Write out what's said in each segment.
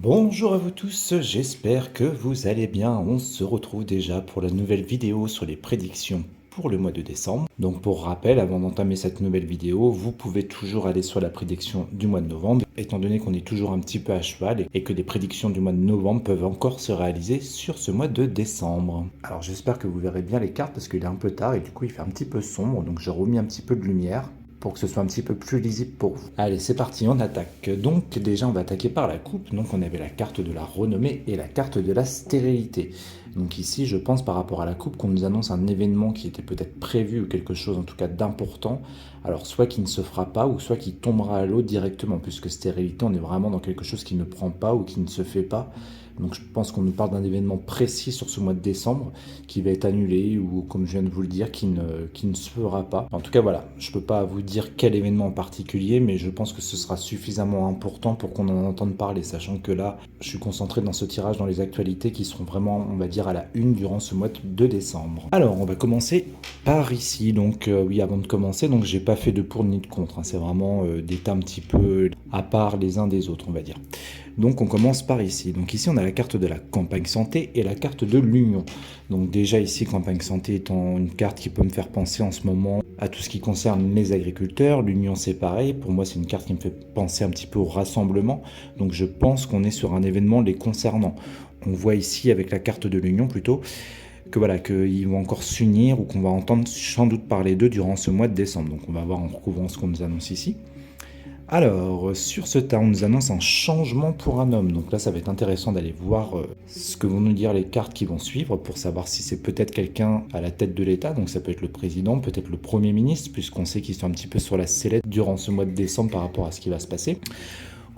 Bonjour à vous tous, j'espère que vous allez bien. On se retrouve déjà pour la nouvelle vidéo sur les prédictions pour le mois de décembre. Donc pour rappel, avant d'entamer cette nouvelle vidéo, vous pouvez toujours aller sur la prédiction du mois de novembre, étant donné qu'on est toujours un petit peu à cheval et que les prédictions du mois de novembre peuvent encore se réaliser sur ce mois de décembre. Alors j'espère que vous verrez bien les cartes parce qu'il est un peu tard et du coup il fait un petit peu sombre, donc j'ai remis un petit peu de lumière pour que ce soit un petit peu plus lisible pour vous. Allez, c'est parti, on attaque. Donc déjà, on va attaquer par la coupe. Donc on avait la carte de la renommée et la carte de la stérilité. Donc ici, je pense par rapport à la coupe qu'on nous annonce un événement qui était peut-être prévu ou quelque chose en tout cas d'important. Alors soit qui ne se fera pas ou soit qui tombera à l'eau directement, puisque stérilité, on est vraiment dans quelque chose qui ne prend pas ou qui ne se fait pas. Donc je pense qu'on nous parle d'un événement précis sur ce mois de décembre qui va être annulé ou comme je viens de vous le dire qui ne se fera pas. En tout cas voilà, je ne peux pas vous dire quel événement en particulier mais je pense que ce sera suffisamment important pour qu'on en entende parler, sachant que là je suis concentré dans ce tirage dans les actualités qui seront vraiment on va dire à la une durant ce mois de décembre. Alors on va commencer par ici, donc oui avant de commencer, donc j'ai pas fait de pour ni de contre, hein. C'est vraiment des tas un petit peu à part les uns des autres on va dire. Donc on commence par ici. Donc ici on a la carte de la campagne santé et la carte de l'union. Donc déjà ici campagne santé étant une carte qui peut me faire penser en ce moment à tout ce qui concerne les agriculteurs. L'union c'est pareil. Pour moi c'est une carte qui me fait penser un petit peu au rassemblement. Donc je pense qu'on est sur un événement les concernant. On voit ici avec la carte de l'union plutôt que voilà, qu'ils vont encore s'unir ou qu'on va entendre sans doute parler d'eux durant ce mois de décembre. Donc on va voir en recouvrant ce qu'on nous annonce ici. Alors, sur ce tas, on nous annonce un changement pour un homme. Donc là, ça va être intéressant d'aller voir ce que vont nous dire les cartes qui vont suivre pour savoir si c'est peut-être quelqu'un à la tête de l'État. Donc ça peut être le président, peut-être le Premier ministre, puisqu'on sait qu'ils sont un petit peu sur la sellette durant ce mois de décembre par rapport à ce qui va se passer.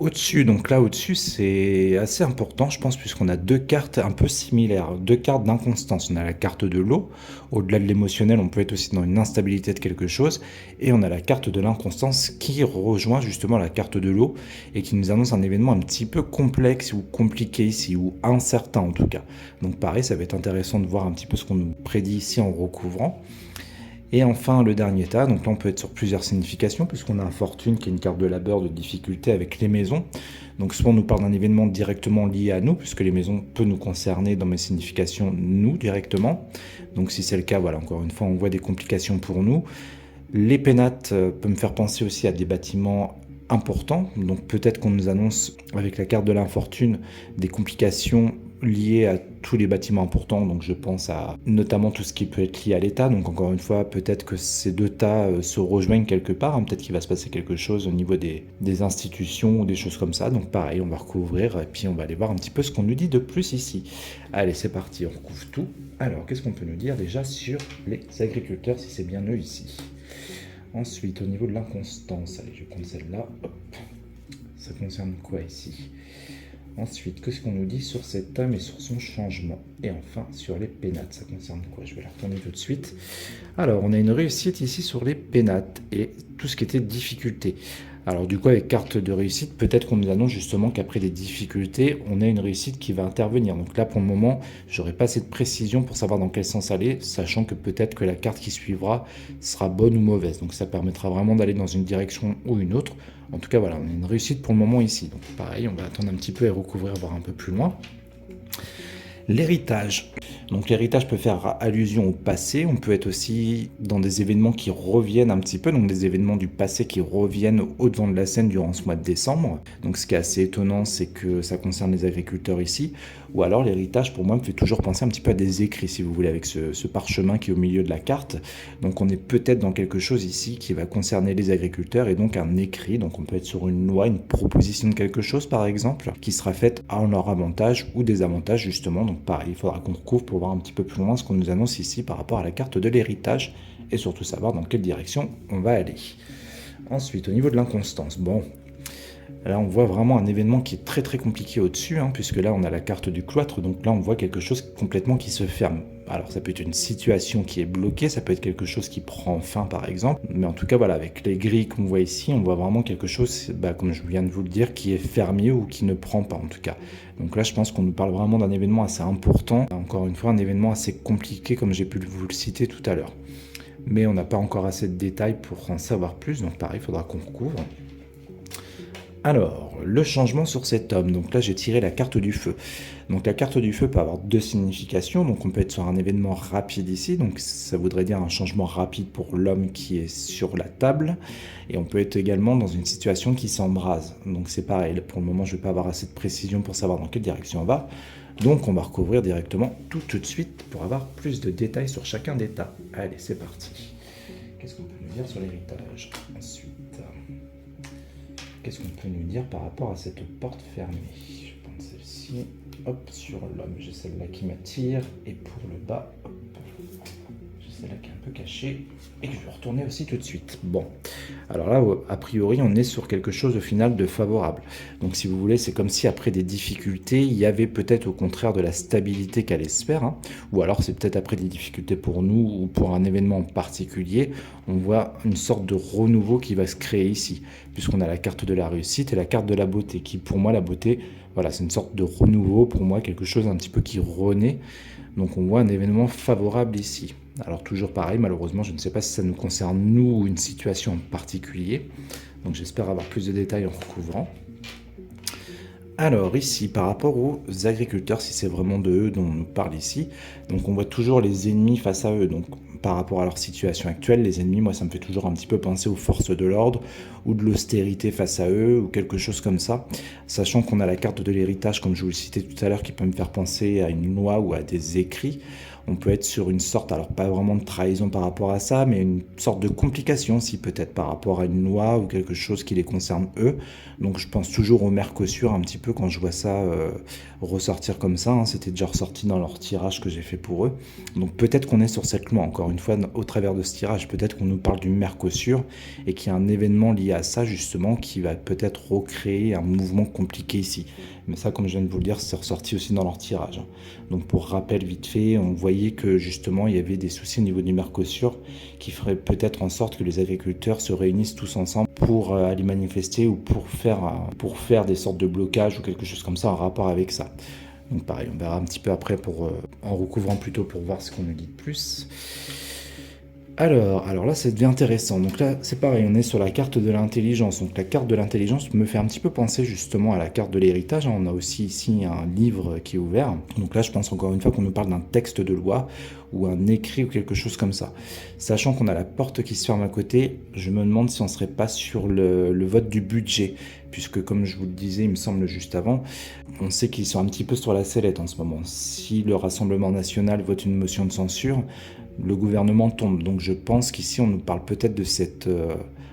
Au-dessus, donc là au-dessus, c'est assez important, je pense, puisqu'on a deux cartes un peu similaires, deux cartes d'inconstance. On a la carte de l'eau, au-delà de l'émotionnel, on peut être aussi dans une instabilité de quelque chose, et on a la carte de l'inconstance qui rejoint justement la carte de l'eau et qui nous annonce un événement un petit peu complexe ou compliqué ici, ou incertain en tout cas. Donc pareil, ça va être intéressant de voir un petit peu ce qu'on nous prédit ici en recouvrant. Et enfin, le dernier tas, donc là on peut être sur plusieurs significations, puisqu'on a un fortune qui est une carte de labeur, de difficulté avec les maisons. Donc soit on nous parle d'un événement directement lié à nous, puisque les maisons peuvent nous concerner dans mes significations, nous directement. Donc si c'est le cas, voilà, encore une fois, on voit des complications pour nous. Les pénates peuvent me faire penser aussi à des bâtiments importants. Donc peut-être qu'on nous annonce, avec la carte de l'infortune, des complications liées à tous les bâtiments importants, donc je pense à notamment tout ce qui peut être lié à l'État. Donc encore une fois, peut-être que ces deux tas se rejoignent quelque part, hein. Peut-être qu'il va se passer quelque chose au niveau des institutions ou des choses comme ça. Donc pareil, on va recouvrir et puis on va aller voir un petit peu ce qu'on nous dit de plus ici. Allez, c'est parti, on recouvre tout. Alors, qu'est-ce qu'on peut nous dire déjà sur les agriculteurs, si c'est bien eux ici? Ensuite, au niveau de l'inconstance, allez, je vais prendre celle-là. Hop. Ça concerne quoi ici? Ensuite, qu'est-ce qu'on nous dit sur cet homme et sur son changement? Et enfin, sur les pénates, ça concerne quoi? Je vais la retourner tout de suite. Alors, on a une réussite ici sur les pénates et tout ce qui était difficulté. Alors du coup, avec carte de réussite, peut-être qu'on nous annonce justement qu'après des difficultés, on a une réussite qui va intervenir. Donc là, pour le moment, j'aurai pas assez de précision pour savoir dans quel sens aller, sachant que peut-être que la carte qui suivra sera bonne ou mauvaise. Donc ça permettra vraiment d'aller dans une direction ou une autre. En tout cas, voilà, on a une réussite pour le moment ici. Donc pareil, on va attendre un petit peu et recouvrir, voir un peu plus loin. L'héritage. Donc l'héritage peut faire allusion au passé, on peut être aussi dans des événements qui reviennent un petit peu, donc des événements du passé qui reviennent au devant de la scène durant ce mois de décembre. Donc ce qui est assez étonnant, c'est que ça concerne les agriculteurs ici, ou alors l'héritage pour moi me fait toujours penser un petit peu à des écrits, si vous voulez, avec ce parchemin qui est au milieu de la carte. Donc on est peut-être dans quelque chose ici qui va concerner les agriculteurs et donc un écrit, donc on peut être sur une loi, une proposition de quelque chose par exemple, qui sera faite à leur avantage ou désavantage justement. Donc pareil, il faudra qu'on recouvre pour voir un petit peu plus loin ce qu'on nous annonce ici par rapport à la carte de l'héritage et surtout savoir dans quelle direction on va aller. Ensuite, au niveau de l'inconstance, bon, là on voit vraiment un événement qui est très très compliqué au-dessus, hein, puisque là on a la carte du cloître, donc là on voit quelque chose complètement qui se ferme. Alors ça peut être une situation qui est bloquée, ça peut être quelque chose qui prend fin par exemple, mais en tout cas voilà, avec les grilles qu'on voit ici, on voit vraiment quelque chose, comme je viens de vous le dire, qui est fermé ou qui ne prend pas en tout cas. Donc là je pense qu'on nous parle vraiment d'un événement assez important, encore une fois un événement assez compliqué comme j'ai pu vous le citer tout à l'heure. Mais on n'a pas encore assez de détails pour en savoir plus, donc pareil, il faudra qu'on recouvre. Alors, le changement sur cet homme. Donc là, j'ai tiré la carte du feu. Donc la carte du feu peut avoir deux significations. Donc on peut être sur un événement rapide ici. Donc ça voudrait dire un changement rapide pour l'homme qui est sur la table. Et on peut être également dans une situation qui s'embrase. Donc c'est pareil. Pour le moment, je ne vais pas avoir assez de précision pour savoir dans quelle direction on va. Donc on va recouvrir directement tout de suite pour avoir plus de détails sur chacun des tas. Allez, c'est parti. Qu'est-ce qu'on peut nous dire sur l'héritage? Ensuite, qu'est-ce qu'on peut nous dire par rapport à cette porte fermée? Je vais prendre celle-ci. Hop, sur l'homme, j'ai celle-là qui m'attire. Et pour le bas, hop, j'ai celle-là qui est un peu cachée. Et que je vais retourner aussi tout de suite. Bon, alors là, a priori, on est sur quelque chose au final de favorable. Donc si vous voulez, c'est comme si après des difficultés, il y avait peut-être au contraire de la stabilité qu'elle espère. Hein. Ou alors c'est peut-être après des difficultés pour nous ou pour un événement en particulier. On voit une sorte de renouveau qui va se créer ici. Puisqu'on a la carte de la réussite et la carte de la beauté. Qui pour moi, la beauté, voilà, c'est une sorte de renouveau. Pour moi, quelque chose un petit peu qui renaît. Donc on voit un événement favorable ici. Alors toujours pareil, malheureusement, je ne sais pas si ça nous concerne nous ou une situation en particulier. Donc j'espère avoir plus de détails en recouvrant. Alors ici, par rapport aux agriculteurs, si c'est vraiment de eux dont on nous parle ici, donc on voit toujours les ennemis face à eux. Donc par rapport à leur situation actuelle, les ennemis, moi ça me fait toujours un petit peu penser aux forces de l'ordre ou de l'austérité face à eux ou quelque chose comme ça. Sachant qu'on a la carte de l'héritage, comme je vous le citais tout à l'heure, qui peut me faire penser à une loi ou à des écrits. On peut être sur une sorte, alors pas vraiment de trahison par rapport à ça, mais une sorte de complication si peut-être par rapport à une loi ou quelque chose qui les concerne eux. Donc je pense toujours au Mercosur un petit peu quand je vois ça ressortir comme ça. Hein. C'était déjà ressorti dans leur tirage que j'ai fait pour eux. Donc peut-être qu'on est sur cette loi, encore une fois, au travers de ce tirage. Peut-être qu'on nous parle du Mercosur et qu'il y a un événement lié à ça justement qui va peut-être recréer un mouvement compliqué ici. Mais ça, comme je viens de vous le dire, c'est ressorti aussi dans leur tirage. Donc pour rappel vite fait, on voyait que justement il y avait des soucis au niveau du Mercosur qui feraient peut-être en sorte que les agriculteurs se réunissent tous ensemble pour aller manifester ou pour faire des sortes de blocages ou quelque chose comme ça en rapport avec ça. Donc pareil, on verra un petit peu après en recouvrant plutôt pour voir ce qu'on nous dit de plus. Alors là, ça devient intéressant. Donc là, c'est pareil, on est sur la carte de l'intelligence. Donc la carte de l'intelligence me fait un petit peu penser justement à la carte de l'héritage. On a aussi ici un livre qui est ouvert. Donc là, je pense encore une fois qu'on nous parle d'un texte de loi ou un écrit ou quelque chose comme ça. Sachant qu'on a la porte qui se ferme à côté, je me demande si on ne serait pas sur le vote du budget. Puisque comme je vous le disais, il me semble juste avant, on sait qu'ils sont un petit peu sur la sellette en ce moment. Si le Rassemblement national vote une motion de censure, le gouvernement tombe. Donc je pense qu'ici on nous parle peut-être de cette...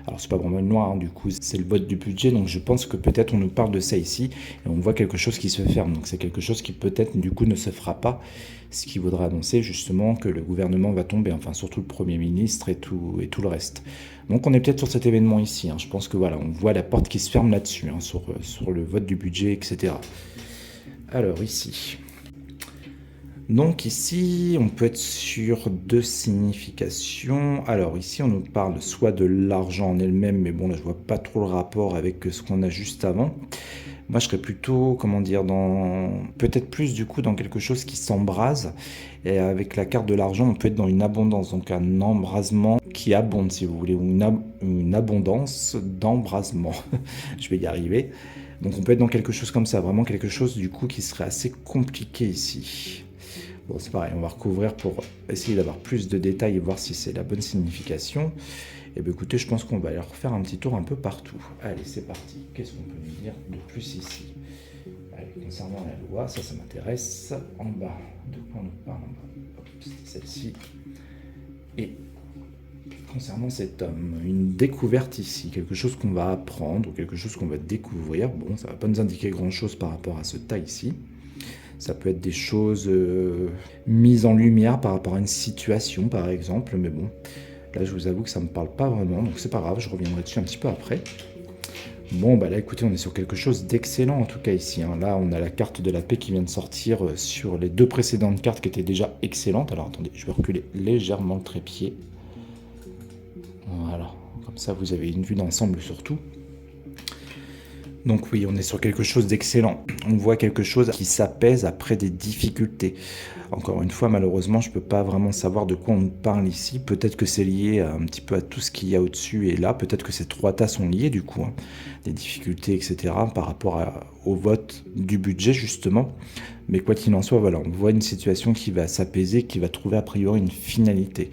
alors c'est pas vraiment une loi, hein, du coup c'est le vote du budget, donc je pense que peut-être on nous parle de ça ici, et on voit quelque chose qui se ferme. Donc c'est quelque chose qui peut-être du coup ne se fera pas, ce qui voudra annoncer justement que le gouvernement va tomber, enfin surtout le Premier ministre et tout le reste. Donc on est peut-être sur cet événement ici, hein. Je pense que voilà, on voit la porte qui se ferme là-dessus, hein, sur le vote du budget, etc. Alors ici... Donc ici, on peut être sur deux significations. Alors ici, on nous parle soit de l'argent en elle-même, mais bon, là, je vois pas trop le rapport avec ce qu'on a juste avant. Moi, je serais plutôt, comment dire, peut-être plus du coup dans quelque chose qui s'embrase. Et avec la carte de l'argent, on peut être dans une abondance, donc un embrasement qui abonde, si vous voulez, ou une abondance d'embrasement. Je vais y arriver. Donc on peut être dans quelque chose comme ça, vraiment quelque chose du coup qui serait assez compliqué ici. Bon, c'est pareil, on va recouvrir pour essayer d'avoir plus de détails et voir si c'est la bonne signification. Et bien écoutez, je pense qu'on va aller refaire un petit tour un peu partout. Allez, c'est parti. Qu'est-ce qu'on peut nous dire de plus ici? Allez, concernant la loi, ça m'intéresse. En bas, de quoi on nous parle en bas? Hop, c'est celle-ci. Et concernant cet homme, une découverte ici, quelque chose qu'on va apprendre, ou quelque chose qu'on va découvrir. Bon, ça ne va pas nous indiquer grand-chose par rapport à ce tas ici. Ça peut être des choses mises en lumière par rapport à une situation, par exemple. Mais bon, là, je vous avoue que ça ne me parle pas vraiment. Donc, c'est pas grave, je reviendrai dessus un petit peu après. Bon, bah là, écoutez, on est sur quelque chose d'excellent, en tout cas, ici. Hein. Là, on a la carte de la paix qui vient de sortir sur les deux précédentes cartes qui étaient déjà excellentes. Alors, attendez, je vais reculer légèrement le trépied. Voilà, comme ça, vous avez une vue d'ensemble surtout. Donc oui, on est sur quelque chose d'excellent. On voit quelque chose qui s'apaise après des difficultés. Encore une fois, malheureusement, je ne peux pas vraiment savoir de quoi on parle ici. Peut-être que c'est lié un petit peu à tout ce qu'il y a au-dessus et là. Peut-être que ces 3 tas sont liés du coup, hein. Des difficultés, etc. par rapport au vote du budget justement. Mais quoi qu'il en soit, voilà, on voit une situation qui va s'apaiser, qui va trouver a priori une finalité.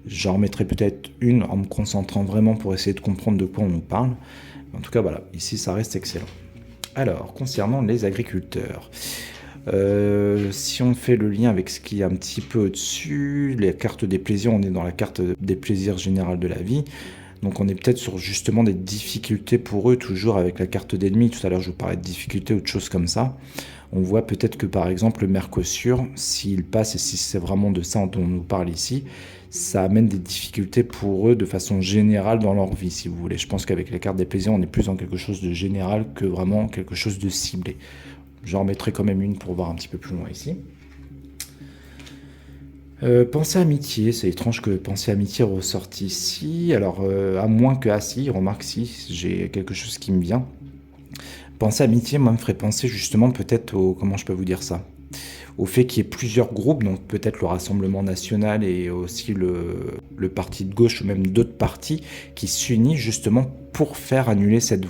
J'en remettrai peut-être une en me concentrant vraiment pour essayer de comprendre de quoi on nous parle. En tout cas, voilà, ici ça reste excellent. Alors, concernant les agriculteurs, si on fait le lien avec ce qui est un petit peu au-dessus, les cartes des plaisirs, on est dans la carte des plaisirs générales de la vie. Donc on est peut-être sur justement des difficultés pour eux, toujours avec la carte d'ennemi. Tout à l'heure, je vous parlais de difficultés ou de choses comme ça. On voit peut-être que par exemple le Mercosur, s'il passe et si c'est vraiment de ça dont on nous parle ici, ça amène des difficultés pour eux de façon générale dans leur vie, si vous voulez. Je pense qu'avec la carte des plaisirs, on est plus dans quelque chose de général que vraiment quelque chose de ciblé. J'en remettrai quand même une pour voir un petit peu plus loin ici. Pensée amitié, c'est étrange que pensée amitié ressorte ici. Alors, à moins que, ah si, remarque si, j'ai quelque chose qui me vient. Pensée amitié, moi, me ferait penser justement peut-être au, comment je peux vous dire ça? Au fait qu'il y ait plusieurs groupes, donc peut-être le Rassemblement national et aussi le parti de gauche ou même d'autres partis qui s'unissent justement pour faire annuler cette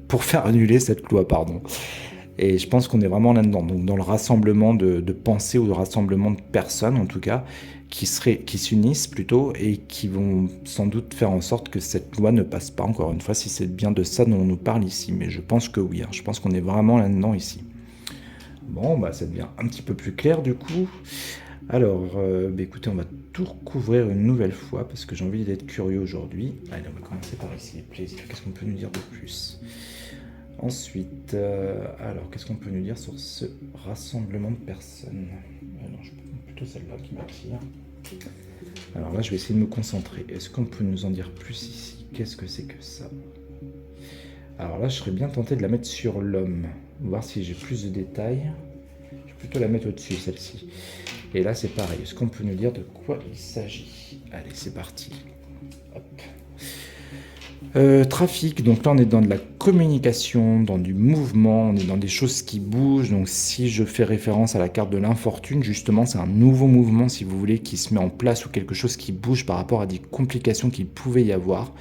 pour faire annuler cette loi, pardon. Et je pense qu'on est vraiment là-dedans, donc dans le rassemblement de pensées ou le rassemblement de personnes en tout cas, qui s'unissent plutôt et qui vont sans doute faire en sorte que cette loi ne passe pas, encore une fois, si c'est bien de ça dont on nous parle ici. Mais je pense que oui, hein, je pense qu'on est vraiment là-dedans ici. Bon, bah ça devient un petit peu plus clair du coup. Alors, écoutez, on va tout recouvrir une nouvelle fois parce que j'ai envie d'être curieux aujourd'hui. Allez, on va commencer par ici, les plaisirs. Qu'est-ce qu'on peut nous dire de plus? Ensuite, alors, qu'est-ce qu'on peut nous dire sur ce rassemblement de personnes? Alors, je prends plutôt celle-là qui m'attire. Alors là, je vais essayer de me concentrer. Est-ce qu'on peut nous en dire plus ici? Qu'est-ce que c'est que ça? Alors là, je serais bien tenté de la mettre sur l'homme. Voir si j'ai plus de détails. Je vais plutôt la mettre au-dessus, celle-ci. Et là, c'est pareil. Est-ce qu'on peut nous dire de quoi il s'agit? Allez, c'est parti. Hop. Trafic, donc là on est dans de la communication, dans du mouvement, on est dans des choses qui bougent. Donc si je fais référence à la carte de l'infortune, justement c'est un nouveau mouvement si vous voulez qui se met en place ou quelque chose qui bouge par rapport à des complications qu'il pouvait y avoir.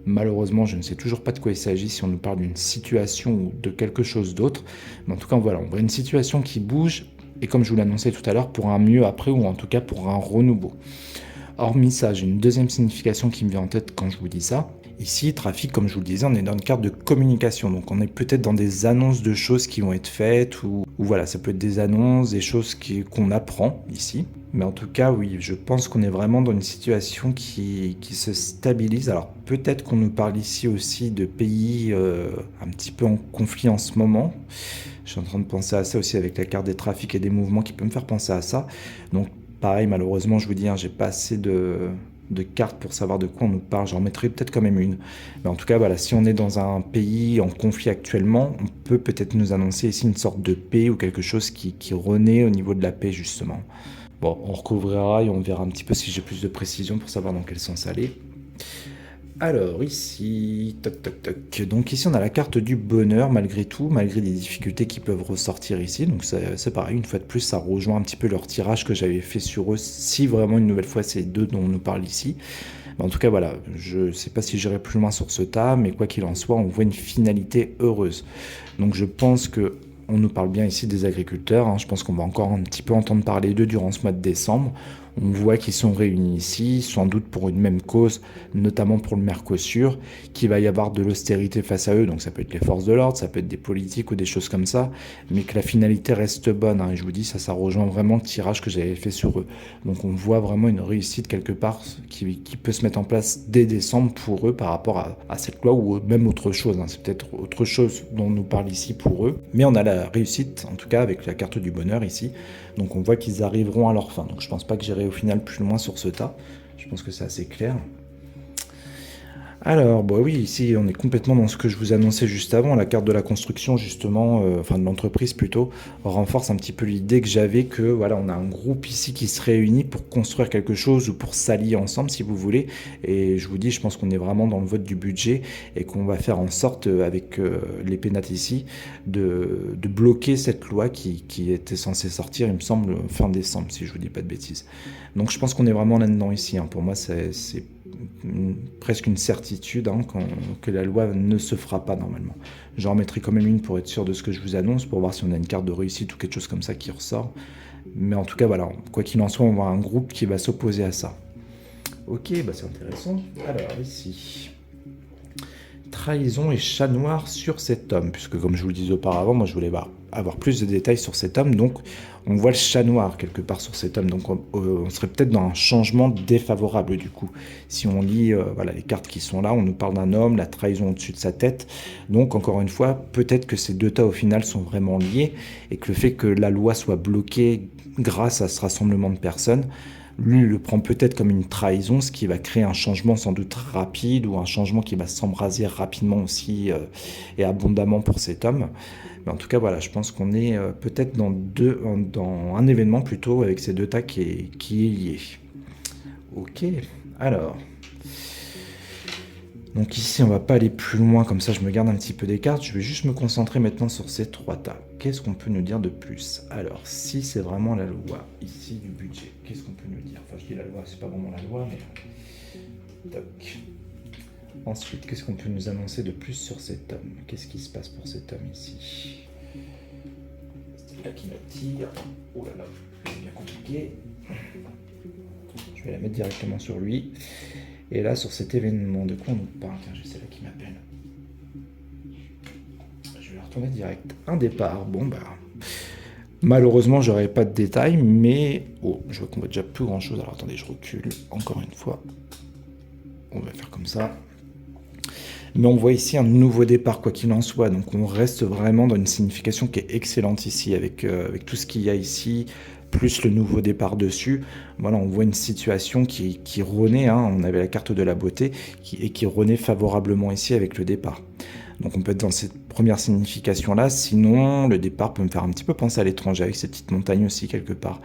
Malheureusement je ne sais toujours pas de quoi il s'agit, si on nous parle d'une situation ou de quelque chose d'autre. Mais en tout cas voilà, on voit une situation qui bouge et comme je vous l'annonçais tout à l'heure pour un mieux après ou en tout cas pour un renouveau. Hormis ça, j'ai une deuxième signification qui me vient en tête quand je vous dis ça. Ici, trafic, comme je vous le disais, on est dans une carte de communication, donc on est peut-être dans des annonces de choses qui vont être faites, ou voilà, ça peut être des annonces, des choses qu'on apprend ici. Mais en tout cas, oui, je pense qu'on est vraiment dans une situation qui se stabilise. Alors peut-être qu'on nous parle ici aussi de pays un petit peu en conflit en ce moment. Je suis en train de penser à ça aussi avec la carte des trafics et des mouvements qui peut me faire penser à ça. Donc pareil, malheureusement, je vous dis, hein, j'ai pas assez de cartes pour savoir de quoi on nous parle. J'en mettrai peut-être quand même une. Mais en tout cas, voilà, si on est dans un pays en conflit actuellement, on peut peut-être nous annoncer ici une sorte de paix ou quelque chose qui renaît au niveau de la paix, justement. Bon, on recouvrira et on verra un petit peu si j'ai plus de précision pour savoir dans quel sens aller. Alors ici, toc toc toc. Donc ici on a la carte du bonheur malgré tout, malgré des difficultés qui peuvent ressortir ici. Donc c'est pareil, une fois de plus ça rejoint un petit peu leur tirage que j'avais fait sur eux, si vraiment une nouvelle fois c'est deux dont on nous parle ici. Mais en tout cas voilà, je sais pas si j'irai plus loin sur ce tas, mais quoi qu'il en soit, on voit une finalité heureuse. Donc je pense que on nous parle bien ici des agriculteurs, hein. Je pense qu'on va encore un petit peu entendre parler d'eux durant ce mois de décembre. On voit qu'ils sont réunis ici, sans doute pour une même cause, notamment pour le Mercosur, qu'il va y avoir de l'austérité face à eux, donc ça peut être les forces de l'ordre, ça peut être des politiques ou des choses comme ça, mais que la finalité reste bonne, hein. Et je vous dis, ça rejoint vraiment le tirage que j'avais fait sur eux. Donc on voit vraiment une réussite quelque part qui peut se mettre en place dès décembre pour eux par rapport à cette loi ou même autre chose, hein. C'est peut-être autre chose dont on nous parle ici pour eux, mais on a la réussite, en tout cas avec la carte du bonheur ici, donc on voit qu'ils arriveront à leur fin. Donc je pense pas que j'irai au final plus loin sur ce tas, je pense que c'est assez clair. Alors, bah oui, ici on est complètement dans ce que je vous annonçais juste avant. La carte de la construction, justement, enfin de l'entreprise plutôt, renforce un petit peu l'idée que j'avais que voilà, on a un groupe ici qui se réunit pour construire quelque chose ou pour s'allier ensemble, si vous voulez. Et je vous dis, je pense qu'on est vraiment dans le vote du budget et qu'on va faire en sorte, avec les pénates ici, de bloquer cette loi qui était censée sortir, il me semble, fin décembre, si je vous dis pas de bêtises. Donc je pense qu'on est vraiment là-dedans ici, hein. Pour moi, c'est presque une certitude, hein, que la loi ne se fera pas normalement. J'en remettrai quand même une pour être sûr de ce que je vous annonce, pour voir si on a une carte de réussite ou quelque chose comme ça qui ressort. Mais en tout cas, voilà, quoi qu'il en soit, on va avoir un groupe qui va s'opposer à ça. Ok, bah c'est intéressant. Alors ici, trahison et chat noir sur cet homme, puisque comme je vous le disais auparavant, moi je voulais avoir plus de détails sur cet homme, donc on voit le chat noir quelque part sur cet homme, donc on serait peut-être dans un changement défavorable du coup. Si on lit voilà, les cartes qui sont là, on nous parle d'un homme, la trahison au-dessus de sa tête, donc encore une fois, peut-être que ces deux tas au final sont vraiment liés, et que le fait que la loi soit bloquée grâce à ce rassemblement de personnes, lui le prend peut-être comme une trahison, ce qui va créer un changement sans doute rapide ou un changement qui va s'embraser rapidement aussi et abondamment pour cet homme. Mais en tout cas, voilà, je pense qu'on est peut-être dans un événement plutôt avec ces deux tas qui est lié. Ok, alors. Donc ici, on va pas aller plus loin, comme ça je me garde un petit peu des cartes. Je vais juste me concentrer maintenant sur ces trois tas. Qu'est-ce qu'on peut nous dire de plus? Alors, si c'est vraiment la loi ici du budget, qu'est-ce qu'on peut nous dire? Enfin, je dis la loi, c'est pas vraiment la loi, mais... Toc. Ensuite, qu'est-ce qu'on peut nous annoncer de plus sur cet homme? Qu'est-ce qui se passe pour cet homme ici? C'est là qui m'attire. Oh là là, c'est bien compliqué. Je vais la mettre directement sur lui. Et là, sur cet événement, de quoi on nous parle? Tiens, j'ai celle-là qui m'appelle. Je vais la retourner direct. Un départ, bon bah... Malheureusement, j'aurais pas de détails, mais... Oh, je vois qu'on voit déjà plus grand-chose. Alors attendez, je recule encore une fois. On va faire comme ça. Mais on voit ici un nouveau départ, quoi qu'il en soit. Donc on reste vraiment dans une signification qui est excellente ici, avec tout ce qu'il y a ici, plus le nouveau départ dessus. Voilà, on voit une situation qui renaît, hein. On avait la carte de la beauté, qui renaît favorablement ici avec le départ. Donc on peut être dans cette première signification-là, sinon le départ peut me faire un petit peu penser à l'étranger, avec ces petites montagnes aussi quelque part.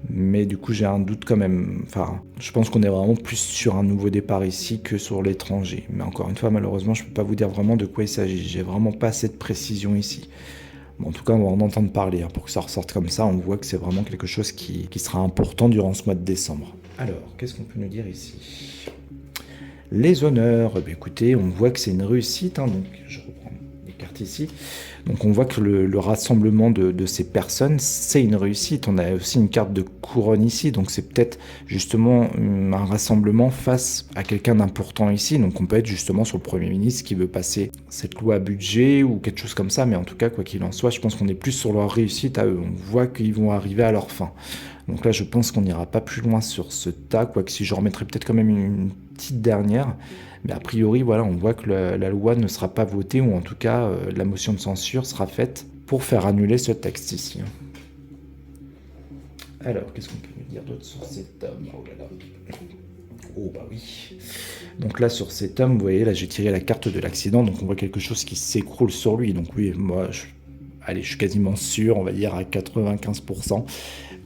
Mais du coup j'ai un doute quand même, enfin je pense qu'on est vraiment plus sur un nouveau départ ici que sur l'étranger. Mais encore une fois, malheureusement je ne peux pas vous dire vraiment de quoi il s'agit, j'ai vraiment pas cette précision ici. Bon, en tout cas on va en entendre parler, hein. Pour que ça ressorte comme ça, on voit que c'est vraiment quelque chose qui sera important durant ce mois de décembre. Alors, qu'est-ce qu'on peut nous dire ici? Les honneurs, eh bien, écoutez, on voit que c'est une réussite, hein, donc je reprends les cartes ici. Donc on voit que le rassemblement de ces personnes, c'est une réussite. On a aussi une carte de couronne ici, donc c'est peut-être justement un rassemblement face à quelqu'un d'important ici. Donc on peut être justement sur le Premier ministre qui veut passer cette loi à budget ou quelque chose comme ça, mais en tout cas, quoi qu'il en soit, je pense qu'on est plus sur leur réussite à eux. On voit qu'ils vont arriver à leur fin. Donc là, je pense qu'on n'ira pas plus loin sur ce tas, quoique si je remettrai peut-être quand même une petite dernière. Mais a priori, voilà, on voit que la loi ne sera pas votée, ou en tout cas, la motion de censure sera faite pour faire annuler ce texte ici. Alors, qu'est-ce qu'on peut nous dire d'autre sur cet homme? Oh là là. Oh bah oui. Donc là, sur cet homme, vous voyez, là, j'ai tiré la carte de l'accident, donc on voit quelque chose qui s'écroule sur lui. Donc oui, moi, allez, je suis quasiment sûr, on va dire à 95%,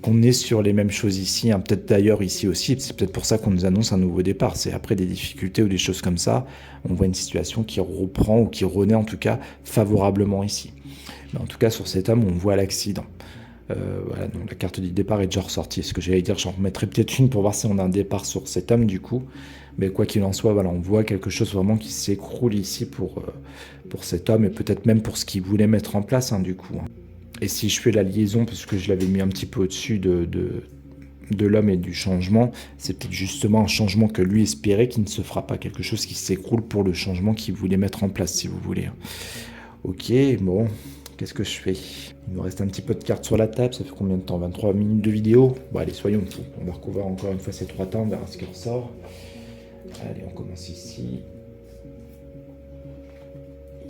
qu'on est sur les mêmes choses ici, hein. Peut-être d'ailleurs ici aussi, c'est peut-être pour ça qu'on nous annonce un nouveau départ. C'est après des difficultés ou des choses comme ça, on voit une situation qui reprend ou qui renaît en tout cas favorablement ici. Mais en tout cas, sur cet homme, on voit l'accident. Voilà, donc la carte du départ est déjà ressortie. Ce que j'allais dire, j'en remettrai peut-être une pour voir si on a un départ sur cet homme du coup. Mais quoi qu'il en soit, voilà, on voit quelque chose vraiment qui s'écroule ici pour cet homme, et peut-être même pour ce qu'il voulait mettre en place, hein, du coup. Et si je fais la liaison, parce que je l'avais mis un petit peu au-dessus de l'homme et du changement, c'est peut-être justement un changement que lui espérait qui ne se fera pas, quelque chose qui s'écroule pour le changement qu'il voulait mettre en place, si vous voulez. Ok, bon, qu'est-ce que je fais? Il nous reste un petit peu de cartes sur la table, ça fait combien de temps? 23 minutes de vidéo? Bon allez, soyons fous, on va recouvrir encore une fois ces trois temps, on verra ce qui ressort. Allez, on commence ici.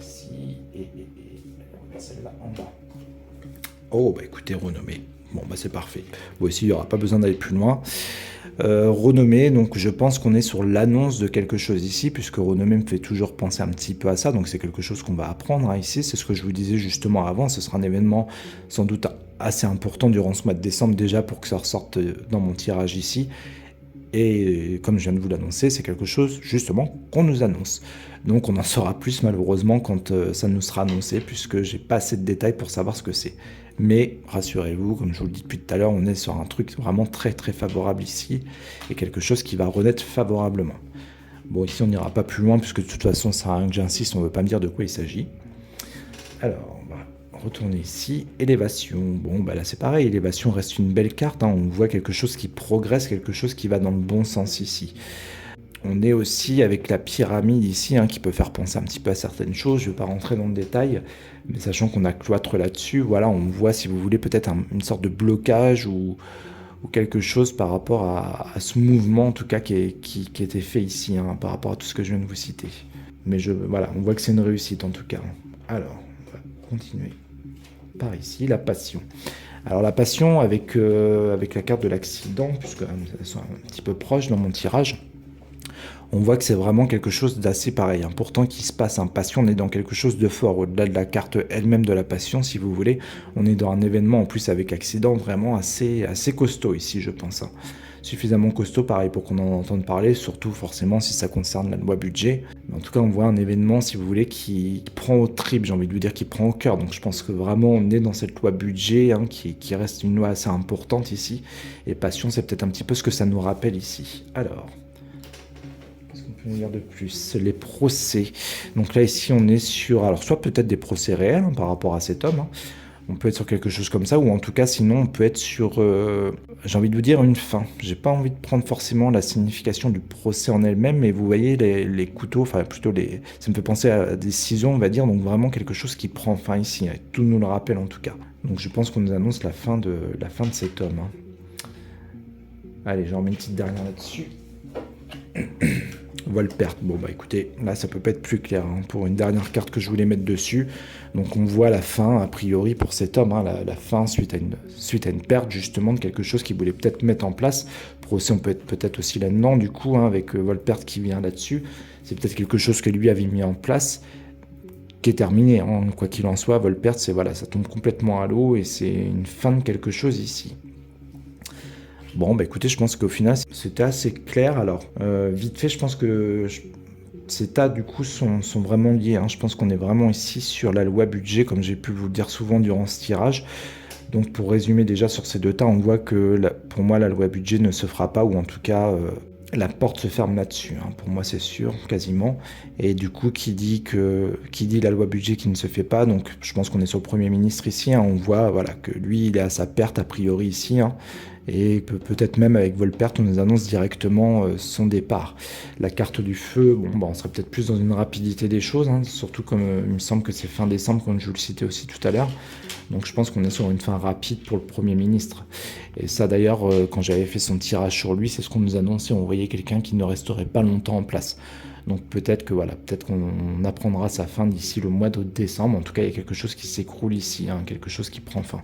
Ici, et on va celle-là en bas. Oh, bah écoutez, renommé. Bon, bah c'est parfait. Bon, ici, il n'y aura pas besoin d'aller plus loin. Renommée, donc je pense qu'on est sur l'annonce de quelque chose ici, puisque renommée me fait toujours penser un petit peu à ça, donc c'est quelque chose qu'on va apprendre ici, c'est ce que je vous disais justement avant, ce sera un événement sans doute assez important durant ce mois de décembre déjà pour que ça ressorte dans mon tirage ici. Et comme je viens de vous l'annoncer, c'est quelque chose justement qu'on nous annonce. Donc on en saura plus malheureusement quand ça nous sera annoncé, puisque j'ai pas assez de détails pour savoir ce que c'est. Mais rassurez-vous, comme je vous le dis depuis tout à l'heure, on est sur un truc vraiment très très favorable ici, et quelque chose qui va renaître favorablement. Bon, ici on n'ira pas plus loin, puisque de toute façon ça sert à rien que j'insiste, on ne veut pas me dire de quoi il s'agit. Alors, on va retourner ici. Élévation. Bon, bah là c'est pareil, élévation reste une belle carte. On voit quelque chose qui progresse, quelque chose qui va dans le bon sens ici. On est aussi avec la pyramide ici, qui peut faire penser un petit peu à certaines choses. Je ne vais pas rentrer dans le détail, mais sachant qu'on a cloître là-dessus, voilà, on voit, si vous voulez, peut-être une sorte de blocage ou quelque chose par rapport à ce mouvement, en tout cas, qui était fait ici, par rapport à tout ce que je viens de vous citer. Mais voilà, on voit que c'est une réussite, en tout cas. Alors, on va continuer par ici, la passion. Alors la passion avec la carte de l'accident, puisque elles sont un petit peu proches dans mon tirage, on voit que c'est vraiment quelque chose d'assez pareil. Pourtant qu'il se passe, passion, on est dans quelque chose de fort. Au-delà de la carte elle-même de la passion, si vous voulez, on est dans un événement en plus avec accident vraiment assez costaud ici, je pense. Suffisamment costaud, pareil, pour qu'on en entende parler, surtout forcément si ça concerne la loi budget. Mais en tout cas, on voit un événement, si vous voulez, qui prend au trip, j'ai envie de vous dire, qui prend au cœur. Donc je pense que vraiment, on est dans cette loi budget, qui reste une loi assez importante ici. Et passion, c'est peut-être un petit peu ce que ça nous rappelle ici. Alors, qu'est-ce qu'on peut nous dire de plus? Les procès. Donc là, ici, on est sur, alors soit peut-être des procès réels par rapport à cet homme, on peut être sur quelque chose comme ça, ou en tout cas, sinon, on peut être sur, j'ai envie de vous dire, une fin. J'ai pas envie de prendre forcément la signification du procès en elle-même, mais vous voyez les couteaux, enfin plutôt ça me fait penser à des ciseaux, on va dire, donc vraiment quelque chose qui prend fin ici. Tout nous le rappelle en tout cas. Donc je pense qu'on nous annonce la fin de cet homme. Allez, j'en mets une petite dernière là-dessus. Volperte. Bon bah écoutez, là ça peut pas être plus clair pour une dernière carte que je voulais mettre dessus. Donc on voit la fin a priori pour cet homme, la fin suite à une perte justement de quelque chose qu'il voulait peut-être mettre en place. Procès, on peut être peut-être aussi là-dedans du coup avec Volperte qui vient là-dessus. C'est peut-être quelque chose que lui avait mis en place, qui est terminé. Quoi qu'il en soit, Volperte, c'est voilà, ça tombe complètement à l'eau et c'est une fin de quelque chose ici. Bon, bah écoutez, je pense qu'au final, c'était assez clair. Alors, vite fait, je pense que ces tas, du coup, sont vraiment liés. Je pense qu'on est vraiment ici sur la loi budget, comme j'ai pu vous le dire souvent durant ce tirage. Donc, pour résumer déjà sur ces deux tas, on voit que pour moi, la loi budget ne se fera pas, ou en tout cas, la porte se ferme là-dessus. Pour moi, c'est sûr, quasiment. Et du coup, qui dit la loi budget qui ne se fait pas, donc je pense qu'on est sur le Premier ministre ici. On voit voilà, que lui, il est à sa perte a priori ici. Et peut-être même avec Volperte, on nous annonce directement son départ. La carte du feu, bon, bah, on serait peut-être plus dans une rapidité des choses, surtout comme il me semble que c'est fin décembre, comme je vous le citais aussi tout à l'heure. Donc je pense qu'on est sur une fin rapide pour le Premier ministre. Et ça d'ailleurs, quand j'avais fait son tirage sur lui, c'est ce qu'on nous annonçait, on voyait quelqu'un qui ne resterait pas longtemps en place. Donc peut-être qu'on apprendra sa fin d'ici le mois de décembre. En tout cas, il y a quelque chose qui s'écroule ici, quelque chose qui prend fin.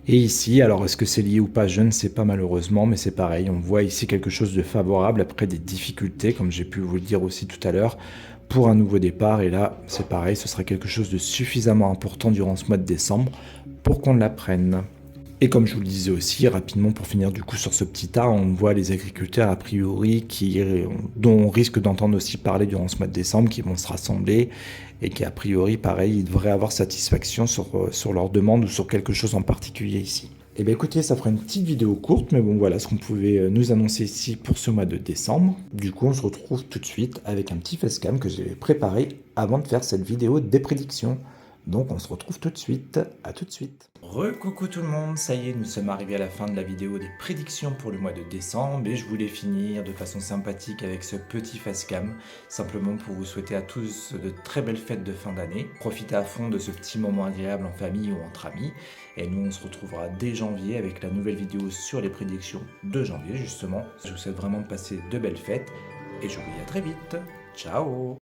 Et ici, alors est-ce que c'est lié ou pas, je ne sais pas malheureusement, mais c'est pareil, on voit ici quelque chose de favorable après des difficultés, comme j'ai pu vous le dire aussi tout à l'heure, pour un nouveau départ. Et là, c'est pareil, ce sera quelque chose de suffisamment important durant ce mois de décembre pour qu'on l'apprenne. Et comme je vous le disais aussi, rapidement pour finir du coup sur ce petit tas, on voit les agriculteurs a priori dont on risque d'entendre aussi parler durant ce mois de décembre, qui vont se rassembler et qui a priori, pareil, ils devraient avoir satisfaction sur leur demande ou sur quelque chose en particulier ici. Et bien écoutez, ça fera une petite vidéo courte, mais bon voilà ce qu'on pouvait nous annoncer ici pour ce mois de décembre. Du coup, on se retrouve tout de suite avec un petit facecam que j'ai préparé avant de faire cette vidéo des prédictions. Donc on se retrouve tout de suite, à tout de suite. Coucou tout le monde, ça y est, nous sommes arrivés à la fin de la vidéo des prédictions pour le mois de décembre et je voulais finir de façon sympathique avec ce petit facecam, simplement pour vous souhaiter à tous de très belles fêtes de fin d'année. Profitez à fond de ce petit moment agréable en famille ou entre amis et nous on se retrouvera dès janvier avec la nouvelle vidéo sur les prédictions de janvier justement. Je vous souhaite vraiment de passer de belles fêtes et je vous dis à très vite. Ciao!